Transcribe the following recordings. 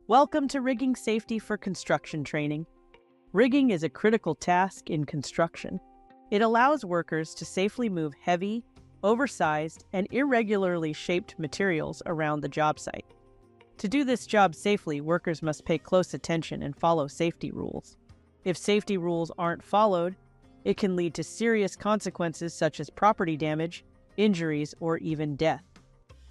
Welcome to Rigging Safety for Construction Training. Rigging is a critical task in construction. It allows workers to safely move heavy, oversized, and irregularly shaped materials around the job site. To do this job safely, workers must pay close attention and follow safety rules. If safety rules aren't followed, it can lead to serious consequences such as property damage, injuries, or even death.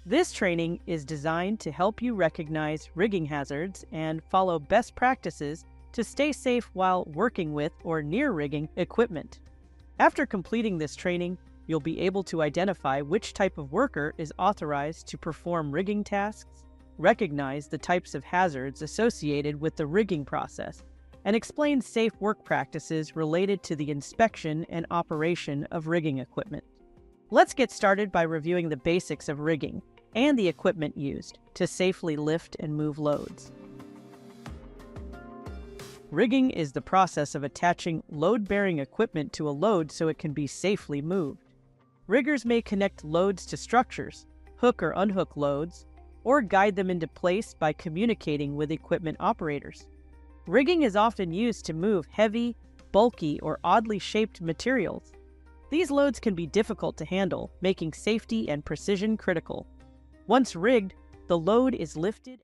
This training is designed to help you recognize rigging hazards and follow best practices to stay safe while working with or near rigging equipment. After completing this training, you'll be able to identify which type of worker is authorized to perform rigging tasks, recognize the types of hazards associated with the rigging process, and explain safe work practices related to the inspection and operation of rigging equipment. Let's get started by reviewing the basics of rigging and the equipment used to safely lift and move loads. Rigging is the process of attaching load-bearing equipment to a load so it can be safely moved. Riggers may connect loads to structures, hook or unhook loads, or guide them into place by communicating with equipment operators. Rigging is often used to move heavy, bulky, or oddly shaped materials. These loads can be difficult to handle, making safety and precision critical. Once rigged, the load is lifted